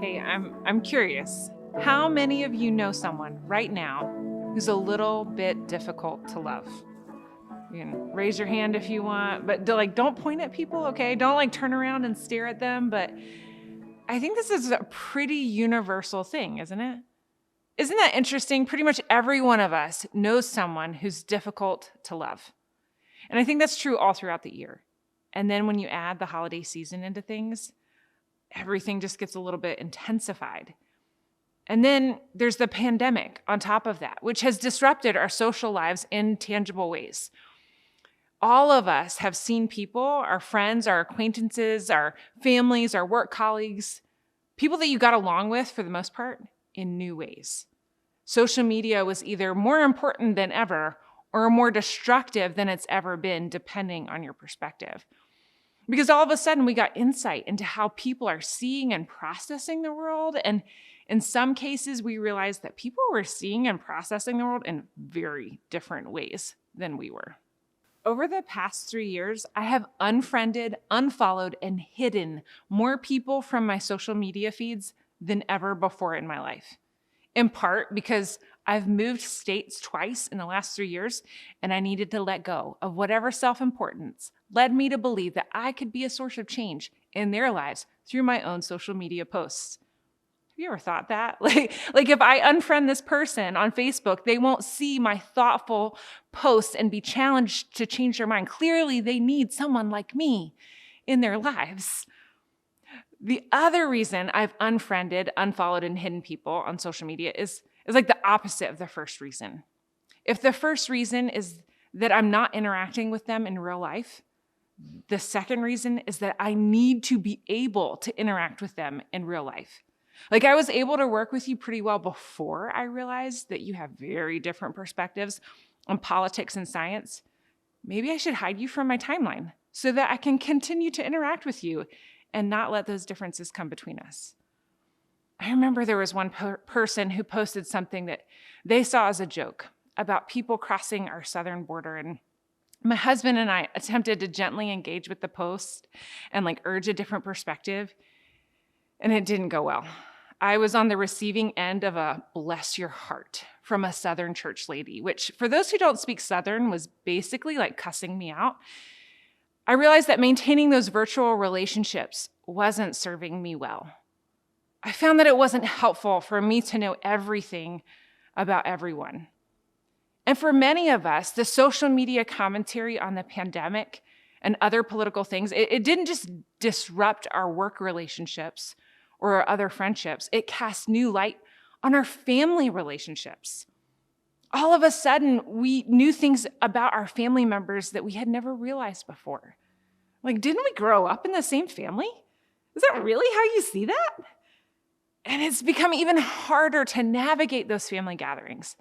Hey, I'm curious. How many of you know someone right now who's a little bit difficult to love? You can raise your hand if you want, but don't point at people, okay? Don't turn around and stare at them, but I think this is a pretty universal thing, isn't it? Isn't that interesting? Pretty much every one of us knows someone who's difficult to love. And I think that's true all throughout the year. And then when you add the holiday season into things, everything just gets a little bit intensified. And then there's the pandemic on top of that, which has disrupted our social lives in tangible ways. All of us have seen people, our friends, our acquaintances, our families, our work colleagues, people that you got along with for the most part, in new ways. Social media was either more important than ever or more destructive than it's ever been, depending on your perspective. Because all of a sudden we got insight into how people are seeing and processing the world. And in some cases, we realized that people were seeing and processing the world in very different ways than we were. Over the past 3 years, I have unfriended, unfollowed, and hidden more people from my social media feeds than ever before in my life. In part because I've moved states twice in the last 3 years, and I needed to let go of whatever self-importance led me to believe that I could be a source of change in their lives through my own social media posts. Have you ever thought that? Like if I unfriend this person on Facebook, they won't see my thoughtful posts and be challenged to change their mind. Clearly, they need someone like me in their lives. The other reason I've unfriended, unfollowed, and hidden people on social media is like the opposite of the first reason. If the first reason is that I'm not interacting with them in real life, the second reason is that I need to be able to interact with them in real life. Like I was able to work with you pretty well before I realized that you have very different perspectives on politics and science. Maybe I should hide you from my timeline so that I can continue to interact with you and not let those differences come between us. I remember there was one person who posted something that they saw as a joke about people crossing our southern border, and my husband and I attempted to gently engage with the post and urge a different perspective, and it didn't go well. I was on the receiving end of a bless your heart from a Southern church lady, which for those who don't speak Southern was basically like cussing me out. I realized that maintaining those virtual relationships wasn't serving me well. I found that it wasn't helpful for me to know everything about everyone. And for many of us, the social media commentary on the pandemic and other political things, it didn't just disrupt our work relationships or our other friendships. It cast new light on our family relationships. All of a sudden, we knew things about our family members that we had never realized before. Didn't we grow up in the same family? Is that really how you see that? And it's become even harder to navigate those family gatherings.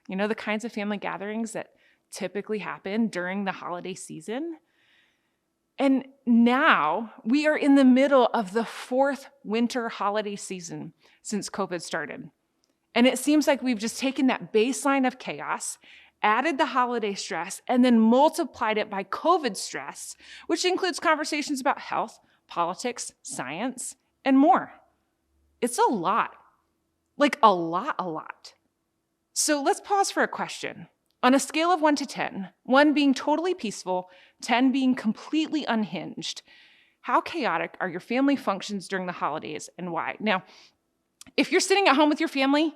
You know, the kinds of family gatherings that typically happen during the holiday season. And now we are in the middle of the fourth winter holiday season since COVID started. And it seems like we've just taken that baseline of chaos, added the holiday stress, and then multiplied it by COVID stress, which includes conversations about health, politics, science, and more. It's a lot. A lot. So let's pause for a question. On a scale of 1 to 10, 1 being totally peaceful, 10 being completely unhinged, how chaotic are your family functions during the holidays and why? Now, if you're sitting at home with your family,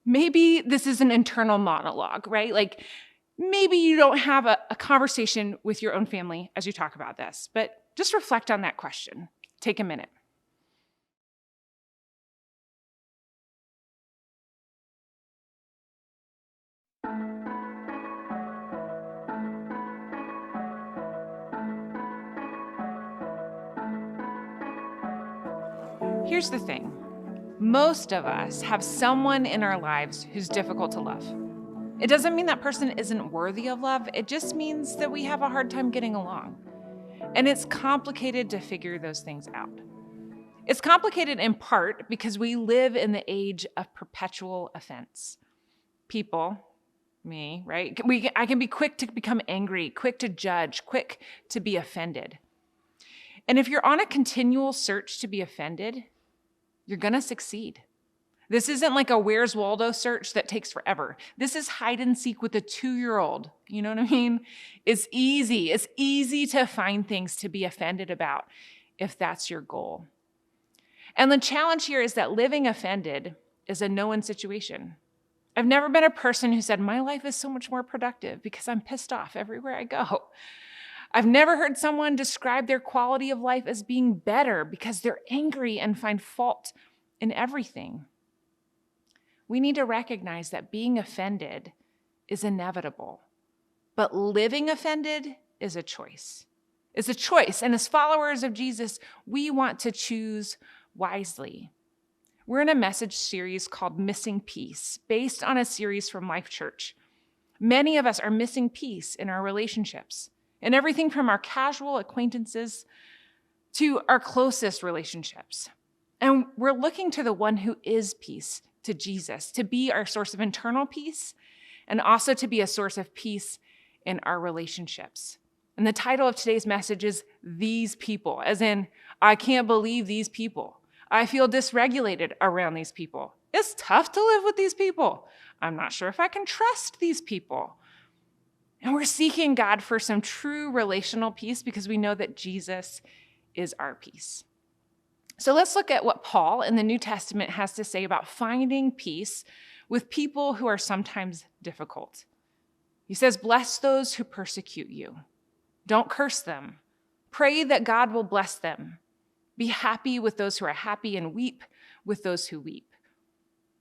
maybe this is an internal monologue, right? Maybe you don't have a conversation with your own family as you talk about this, but just reflect on that question. Take a minute. Here's the thing. Most of us have someone in our lives who's difficult to love. It doesn't mean that person isn't worthy of love. It just means that we have a hard time getting along. And it's complicated to figure those things out. It's complicated in part because we live in the age of perpetual offense. People, me, right? I can be quick to become angry, quick to judge, quick to be offended. And if you're on a continual search to be offended, you're going to succeed. This isn't like a Where's Waldo search that takes forever. This is hide and seek with a 2-year-old. You know what I mean? It's easy. It's easy to find things to be offended about if that's your goal. And the challenge here is that living offended is a no-win situation. I've never been a person who said, my life is so much more productive because I'm pissed off everywhere I go. I've never heard someone describe their quality of life as being better because they're angry and find fault in everything. We need to recognize that being offended is inevitable, but living offended is a choice. It's a choice, and as followers of Jesus, we want to choose wisely. We're in a message series called Missing Peace, based on a series from Life Church. Many of us are missing peace in our relationships, in everything from our casual acquaintances to our closest relationships. And we're looking to the one who is peace, to Jesus, to be our source of internal peace and also to be a source of peace in our relationships. And the title of today's message is These People, as in, I can't believe these people. I feel dysregulated around these people. It's tough to live with these people. I'm not sure if I can trust these people. And we're seeking God for some true relational peace because we know that Jesus is our peace. So let's look at what Paul in the New Testament has to say about finding peace with people who are sometimes difficult. He says, bless those who persecute you. Don't curse them. Pray that God will bless them. Be happy with those who are happy and weep with those who weep.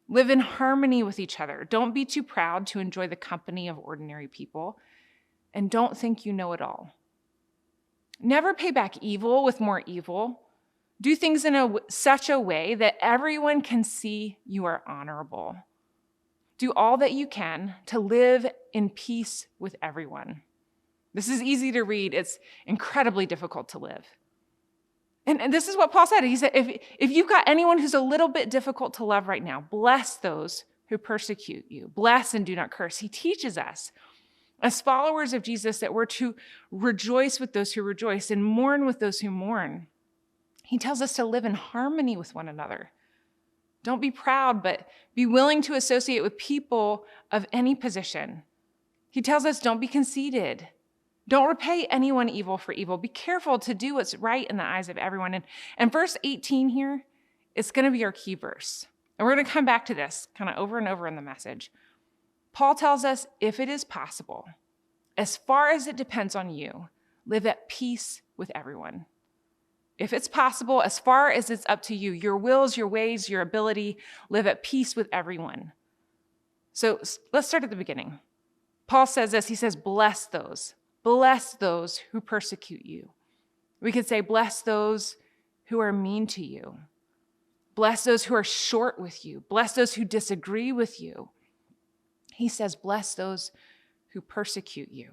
Live in harmony with each other. Don't be too proud to enjoy the company of ordinary people. And don't think you know it all. Never pay back evil with more evil. Do things in such a way that everyone can see you are honorable. Do all that you can to live in peace with everyone. This is easy to read. It's incredibly difficult to live. And this is what Paul said. He said, if you've got anyone who's a little bit difficult to love right now, bless those who persecute you. Bless and do not curse. He teaches us as followers of Jesus that we're to rejoice with those who rejoice and mourn with those who mourn. He tells us to live in harmony with one another. Don't be proud, but be willing to associate with people of any position. He tells us don't be conceited. Don't repay anyone evil for evil. Be careful to do what's right in the eyes of everyone. And verse 18 here, it's going to be our key verse. And we're going to come back to this kind of over and over in the message. Paul tells us, if it is possible, as far as it depends on you, live at peace with everyone. If it's possible, as far as it's up to you, your wills, your ways, your ability, live at peace with everyone. So let's start at the beginning. Paul says this, he says, bless those who persecute you. We could say, bless those who are mean to you. Bless those who are short with you. Bless those who disagree with you. He says, bless those who persecute you.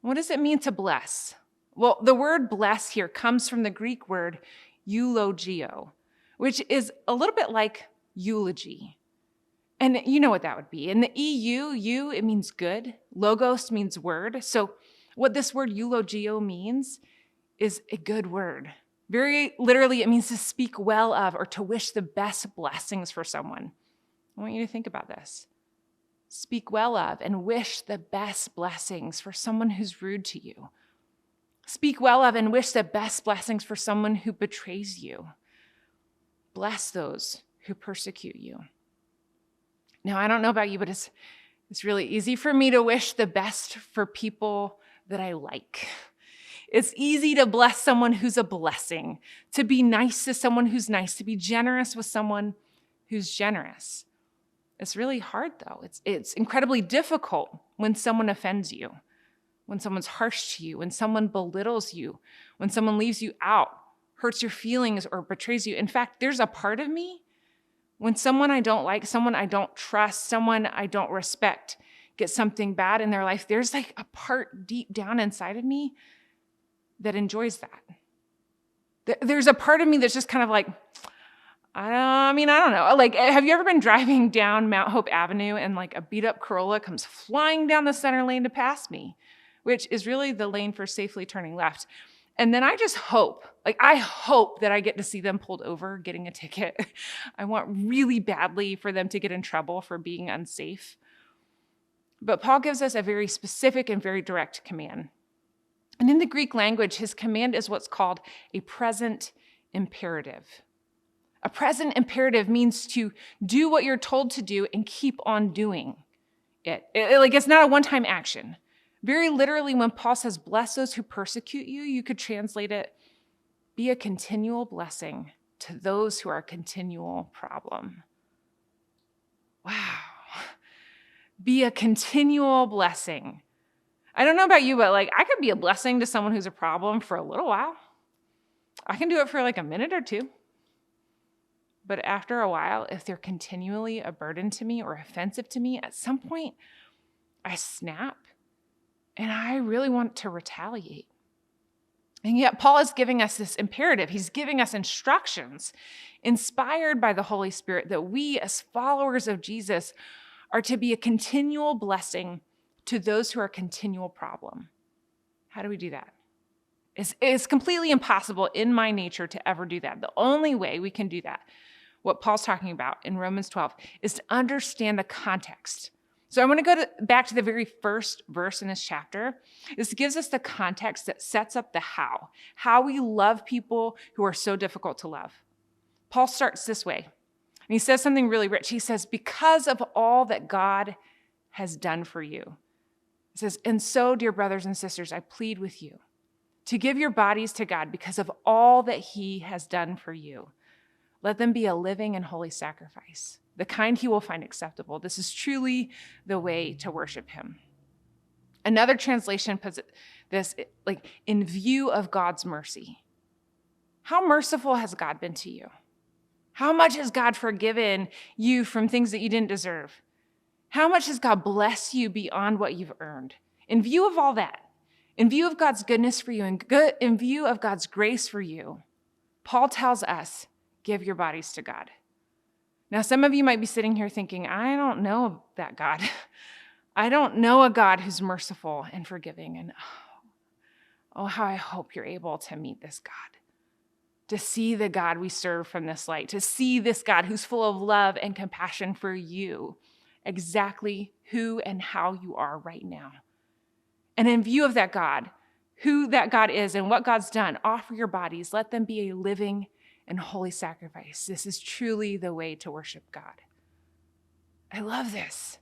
What does it mean to bless? Well, the word bless here comes from the Greek word eulogio, which is a little bit like eulogy. And you know what that would be. In the EU, it means good. Logos means word. So what this word eulogio means is a good word. Very literally, it means to speak well of or to wish the best blessings for someone. I want you to think about this. Speak well of and wish the best blessings for someone who's rude to you. Speak well of and wish the best blessings for someone who betrays you. Bless those who persecute you. Now, I don't know about you, but it's really easy for me to wish the best for people that I like. It's easy to bless someone who's a blessing, to be nice to someone who's nice, to be generous with someone who's generous. It's really hard, though. It's incredibly difficult when someone offends you, when someone's harsh to you, when someone belittles you, when someone leaves you out, hurts your feelings, or betrays you. In fact, there's a part of me when someone I don't like, someone I don't trust, someone I don't respect gets something bad in their life, there's like a part deep down inside of me that enjoys that. There's a part of me that's just kind of like, I don't know. Like, have you ever been driving down Mount Hope Avenue and like a beat up Corolla comes flying down the center lane to pass me, which is really the lane for safely turning left. And then I just hope, I hope that I get to see them pulled over getting a ticket. I want really badly for them to get in trouble for being unsafe. But Paul gives us a very specific and very direct command. And in the Greek language, his command is what's called a present imperative. A present imperative means to do what you're told to do and keep on doing it. It's not a one-time action. Very literally, when Paul says, bless those who persecute you, you could translate it, be a continual blessing to those who are a continual problem. Wow. Be a continual blessing. I don't know about you, but I could be a blessing to someone who's a problem for a little while. I can do it for a minute or two. But after a while, if they're continually a burden to me or offensive to me, at some point, I snap and I really want to retaliate. And yet Paul is giving us this imperative. He's giving us instructions inspired by the Holy Spirit that we as followers of Jesus are to be a continual blessing to those who are a continual problem. How do we do that? It's completely impossible in my nature to ever do that. The only way we can do that, what Paul's talking about in Romans 12, is to understand the context. So I want to go back to the very first verse in this chapter. This gives us the context that sets up the how we love people who are so difficult to love. Paul starts this way, and he says something really rich. He says, because of all that God has done for you. He says, and so, dear brothers and sisters, I plead with you to give your bodies to God because of all that he has done for you. Let them be a living and holy sacrifice, the kind he will find acceptable. This is truly the way to worship him. Another translation puts this in view of God's mercy. How merciful has God been to you? How much has God forgiven you from things that you didn't deserve? How much has God blessed you beyond what you've earned? In view of all that, in view of God's goodness for you, in view of God's grace for you, Paul tells us, give your bodies to God. Now, some of you might be sitting here thinking, I don't know that God. I don't know a God who's merciful and forgiving. And oh, how I hope you're able to meet this God, to see the God we serve from this light, to see this God who's full of love and compassion for you, exactly who and how you are right now. And in view of that God, who that God is and what God's done, offer your bodies. Let them be a living and holy sacrifice. This is truly the way to worship God. I love this.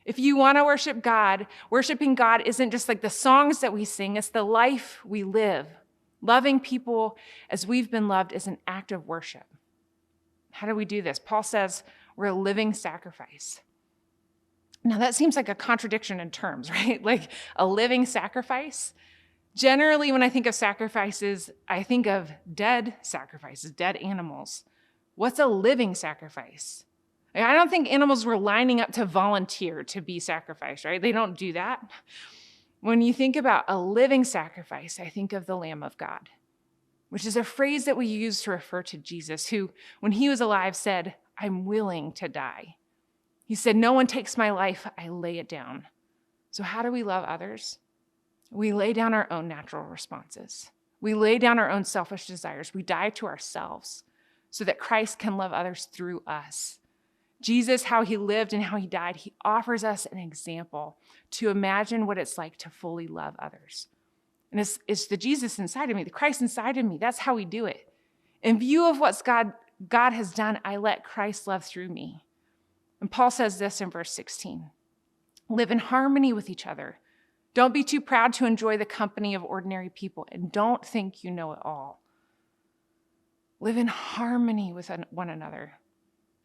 If you want to worship God, worshiping God isn't just the songs that we sing, it's the life we live. Loving people as we've been loved is an act of worship. How do we do this? Paul says we're a living sacrifice. Now that seems like a contradiction in terms, right? A living sacrifice. Generally, when I think of sacrifices, I think of dead sacrifices, dead animals. What's a living sacrifice? I don't think animals were lining up to volunteer to be sacrificed, right? They don't do that. When you think about a living sacrifice, I think of the Lamb of God, which is a phrase that we use to refer to Jesus, who, when he was alive, said, I'm willing to die. He said, no one takes my life, I lay it down. So how do we love others? We lay down our own natural responses. We lay down our own selfish desires. We die to ourselves so that Christ can love others through us. Jesus, how he lived and how he died, he offers us an example to imagine what it's like to fully love others. And it's the Jesus inside of me, the Christ inside of me. That's how we do it. In view of what God has done, I let Christ love through me. And Paul says this in verse 16, live in harmony with each other. Don't be too proud to enjoy the company of ordinary people, and don't think you know it all. Live in harmony with one another.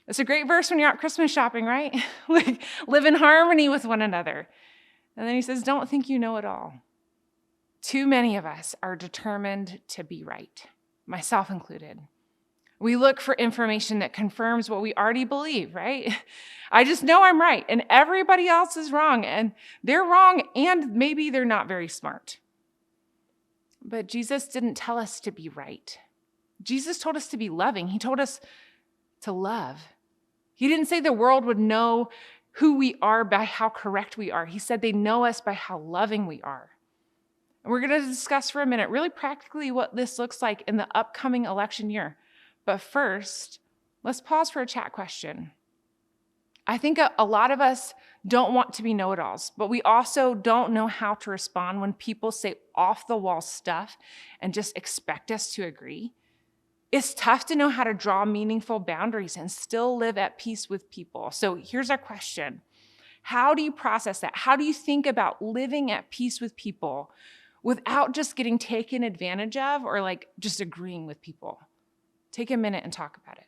It's a great verse when you're out Christmas shopping, right? Live in harmony with one another. And then he says, don't think you know it all. Too many of us are determined to be right, myself included. We look for information that confirms what we already believe, right? I just know I'm right, and everybody else is wrong, and they're wrong, and maybe they're not very smart. But Jesus didn't tell us to be right. Jesus told us to be loving. He told us to love. He didn't say the world would know who we are by how correct we are. He said they know us by how loving we are. And we're going to discuss for a minute really practically what this looks like in the upcoming election year. But first, let's pause for a chat question. I think a lot of us don't want to be know-it-alls, but we also don't know how to respond when people say off-the-wall stuff and just expect us to agree. It's tough to know how to draw meaningful boundaries and still live at peace with people. So here's our question. How do you process that? How do you think about living at peace with people without just getting taken advantage of or like just agreeing with people? Take a minute and talk about it.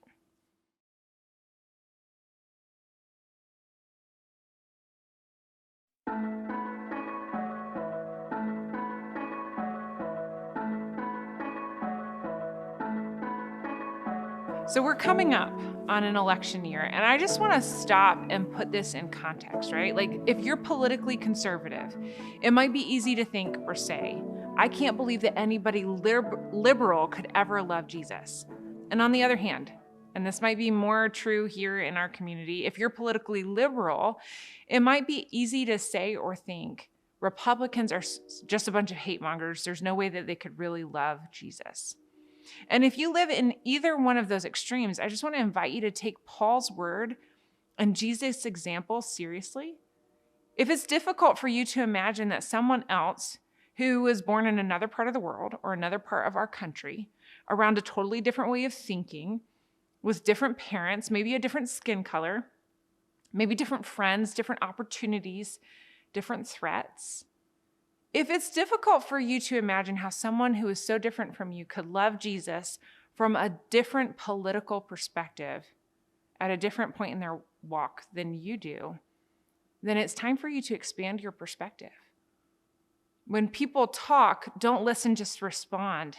So we're coming up on an election year, and I just want to stop and put this in context, right? Like if you're politically conservative, it might be easy to think or say, I can't believe that anybody liberal could ever love Jesus. And on the other hand, and this might be more true here in our community, if you're politically liberal, it might be easy to say or think, Republicans are just a bunch of hate mongers. There's no way that they could really love Jesus. And if you live in either one of those extremes, I just want to invite you to take Paul's word and Jesus' example seriously. If it's difficult for you to imagine that someone else who was born in another part of the world or another part of our country, around a totally different way of thinking, with different parents, maybe a different skin color, maybe different friends, different opportunities, different threats, if it's difficult for you to imagine how someone who is so different from you could love Jesus from a different political perspective at a different point in their walk than you do, then it's time for you to expand your perspective. When people talk, don't listen, just respond.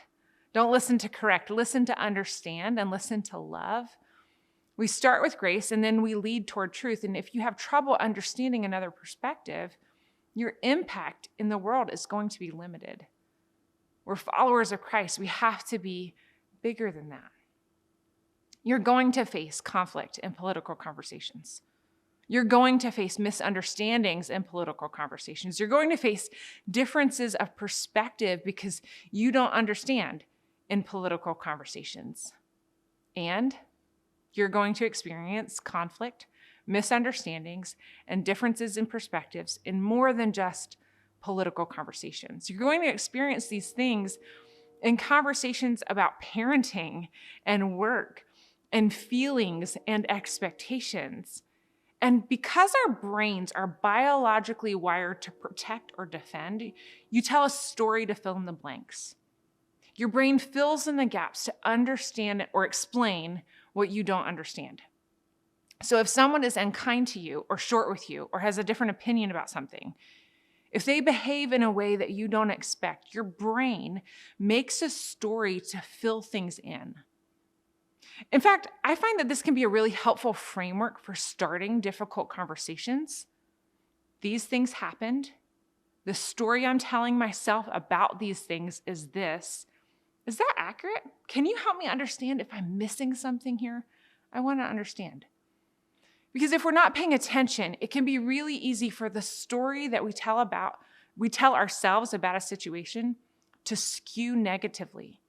Don't listen to correct, listen to understand and listen to love. We start with grace and then we lead toward truth. And if you have trouble understanding another perspective, your impact in the world is going to be limited. We're followers of Christ. We have to be bigger than that. You're going to face conflict in political conversations. You're going to face misunderstandings in political conversations. You're going to face differences of perspective because you don't understand in political conversations. And you're going to experience conflict, misunderstandings, and differences in perspectives in more than just political conversations. You're going to experience these things in conversations about parenting and work and feelings and expectations. And because our brains are biologically wired to protect or defend, you tell a story to fill in the blanks. Your brain fills in the gaps to understand or explain what you don't understand. So if someone is unkind to you or short with you or has a different opinion about something, if they behave in a way that you don't expect, your brain makes a story to fill things in. In fact, I find that this can be a really helpful framework for starting difficult conversations. These things happened. The story I'm telling myself about these things is this. Is that accurate? Can you help me understand if I'm missing something here? I want to understand. Because if we're not paying attention, it can be really easy for the story that we tell ourselves about a situation to skew negatively.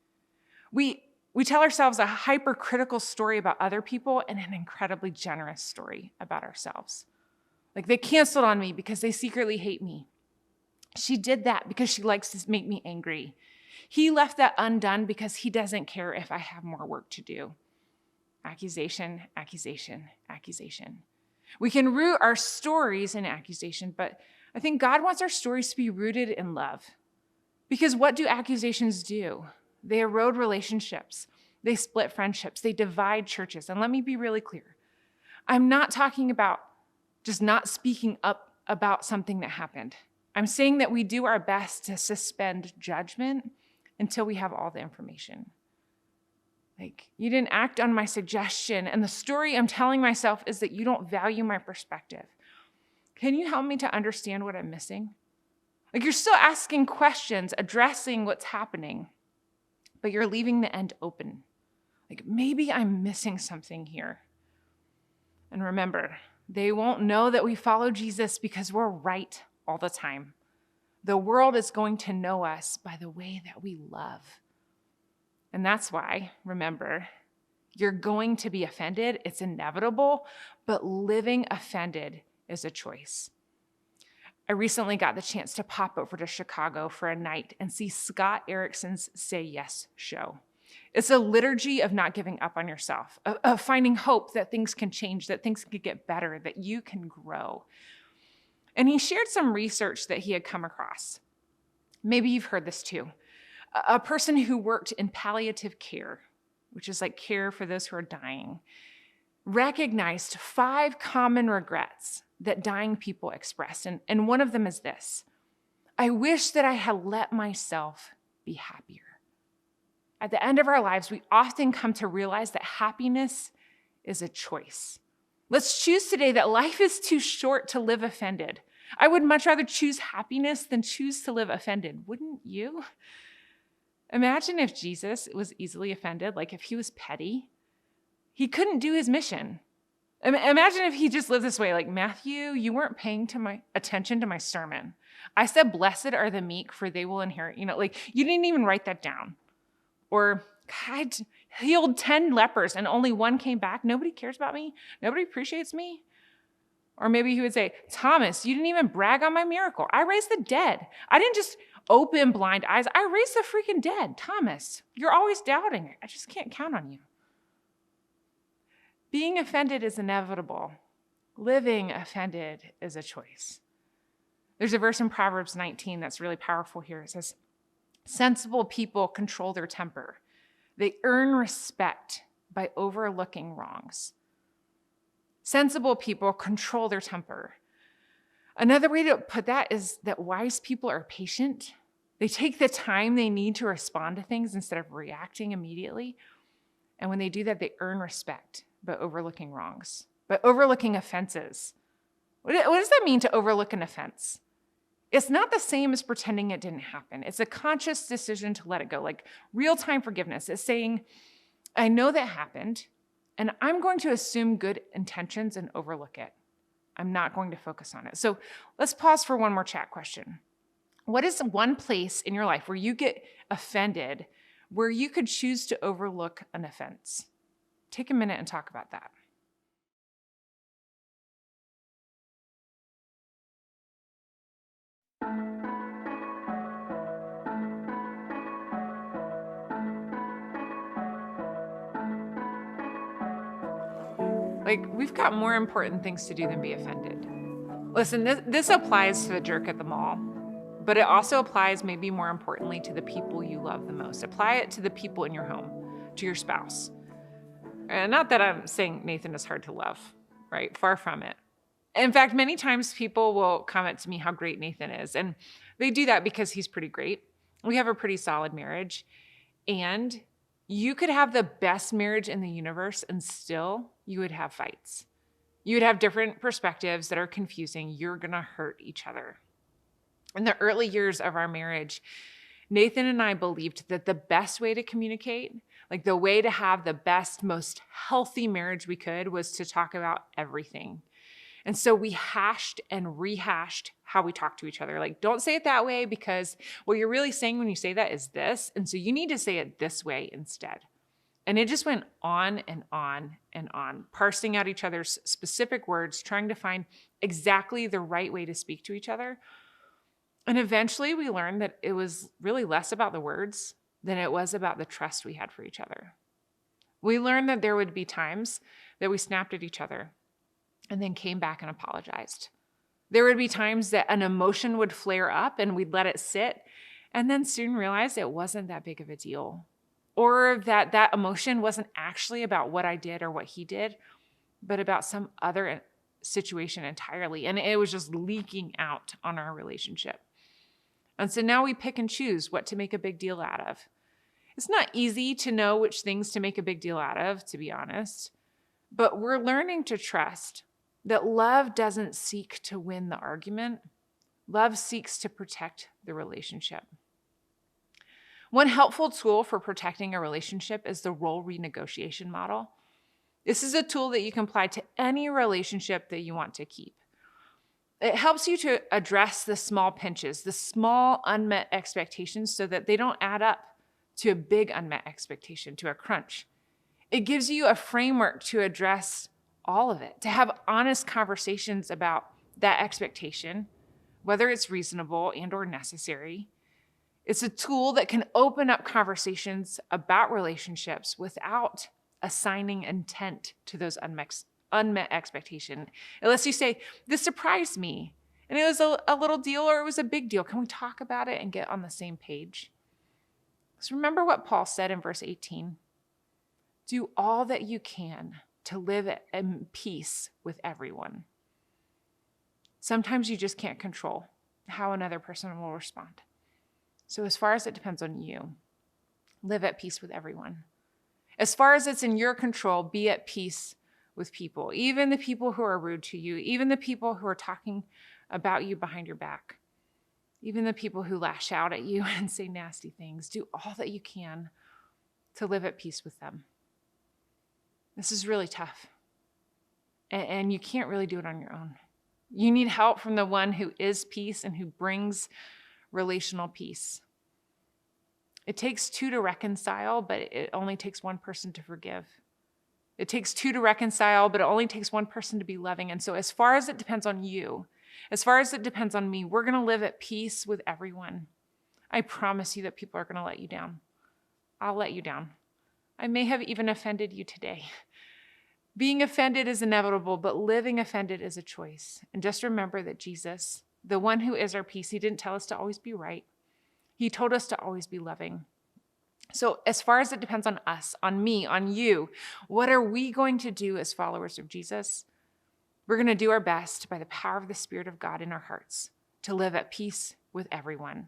We tell ourselves a hypercritical story about other people and an incredibly generous story about ourselves. Like they canceled on me because they secretly hate me. She did that because she likes to make me angry. He left that undone because he doesn't care if I have more work to do. Accusation, accusation, accusation. We can root our stories in accusation, but I think God wants our stories to be rooted in love. Because what do accusations do? They erode relationships. They split friendships. They divide churches. And let me be really clear. I'm not talking about just not speaking up about something that happened. I'm saying that we do our best to suspend judgment until we have all the information. Like, you didn't act on my suggestion, and the story I'm telling myself is that you don't value my perspective. Can you help me to understand what I'm missing? Like, you're still asking questions, addressing what's happening, but you're leaving the end open. Like, maybe I'm missing something here. And remember, they won't know that we follow Jesus because we're right all the time. The world is going to know us by the way that we love. And that's why, remember, you're going to be offended. It's inevitable, but living offended is a choice. I recently got the chance to pop over to Chicago for a night and see Scott Erickson's Say Yes show. It's a liturgy of not giving up on yourself, of finding hope that things can change, that things can get better, that you can grow. And he shared some research that he had come across. Maybe you've heard this too. A person who worked in palliative care, which is like care for those who are dying, recognized 5 common regrets that dying people express. And one of them is this: I wish that I had let myself be happier. At the end of our lives, we often come to realize that happiness is a choice. Let's choose today that life is too short to live offended. I would much rather choose happiness than choose to live offended. Wouldn't you? Imagine if Jesus was easily offended, like if he was petty. He couldn't do his mission. Imagine if he just lived this way, like, Matthew, you weren't paying attention to my sermon. I said, blessed are the meek, for they will inherit, like you didn't even write that down. Or, God healed 10 lepers and only 1 came back. Nobody cares about me. Nobody appreciates me. Or maybe he would say, Thomas, you didn't even brag on my miracle. I raised the dead. I didn't just open blind eyes. I raised the freaking dead. Thomas, you're always doubting. I just can't count on you. Being offended is inevitable. Living offended is a choice. There's a verse in Proverbs 19 that's really powerful here. It says, sensible people control their temper. They earn respect by overlooking wrongs. Sensible people control their temper. Another way to put that is that wise people are patient. They take the time they need to respond to things instead of reacting immediately. And when they do that, they earn respect by overlooking wrongs, by overlooking offenses. What does that mean to overlook an offense? It's not the same as pretending it didn't happen. It's a conscious decision to let it go, like real-time forgiveness. It's saying, I know that happened, and I'm going to assume good intentions and overlook it. I'm not going to focus on it. So let's pause for one more chat question. What is one place in your life where you get offended, where you could choose to overlook an offense? Take a minute and talk about that. Like, we've got more important things to do than be offended. Listen, this applies to the jerk at the mall, but it also applies, maybe more importantly, to the people you love the most. Apply it to the people in your home, to your spouse. And not that I'm saying Nathan is hard to love, right? Far from it. In fact, many times people will comment to me how great Nathan is, and they do that because he's pretty great. We have a pretty solid marriage, and you could have the best marriage in the universe and still you would have fights. You would have different perspectives that are confusing. You're going to hurt each other. In the early years of our marriage, Nathan and I believed that the best way to communicate, like the way to have the best, most healthy marriage we could, was to talk about everything. And so we hashed and rehashed how we talk to each other. Like, don't say it that way because what you're really saying when you say that is this. And so you need to say it this way instead. And it just went on and on and on, parsing out each other's specific words, trying to find exactly the right way to speak to each other. And eventually we learned that it was really less about the words than it was about the trust we had for each other. We learned that there would be times that we snapped at each other and then came back and apologized. There would be times that an emotion would flare up and we'd let it sit and then soon realize it wasn't that big of a deal. Or that emotion wasn't actually about what I did or what he did, but about some other situation entirely. And it was just leaking out on our relationship. And so now we pick and choose what to make a big deal out of. It's not easy to know which things to make a big deal out of, to be honest, but we're learning to trust that love doesn't seek to win the argument. Love seeks to protect the relationship. One helpful tool for protecting a relationship is the role renegotiation model. This is a tool that you can apply to any relationship that you want to keep. It helps you to address the small pinches, the small unmet expectations, so that they don't add up to a big unmet expectation, to a crunch. It gives you a framework to address all of it, to have honest conversations about that expectation, whether it's reasonable and or necessary. It's a tool that can open up conversations about relationships without assigning intent to those unmet expectation. It lets you say, this surprised me, and it was a little deal or it was a big deal. Can we talk about it and get on the same page? So remember what Paul said in verse 18. Do all that you can to live in peace with everyone. Sometimes you just can't control how another person will respond. So as far as it depends on you, live at peace with everyone. As far as it's in your control, be at peace with people, even the people who are rude to you, even the people who are talking about you behind your back, even the people who lash out at you and say nasty things. Do all that you can to live at peace with them. This is really tough, and you can't really do it on your own. You need help from the one who is peace and who brings relational peace. It takes two to reconcile, but it only takes one person to forgive. It takes two to reconcile, but it only takes one person to be loving. And so as far as it depends on you, as far as it depends on me, we're going to live at peace with everyone. I promise you that people are going to let you down. I'll let you down. I may have even offended you today. Being offended is inevitable, but living offended is a choice. And just remember that Jesus, the one who is our peace, he didn't tell us to always be right. He told us to always be loving. So as far as it depends on us, on me, on you, what are we going to do as followers of Jesus? We're going to do our best by the power of the Spirit of God in our hearts to live at peace with everyone.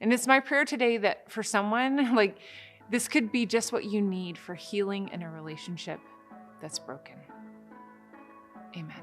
And it's my prayer today that for someone, this could be just what you need for healing in a relationship that's broken. Amen.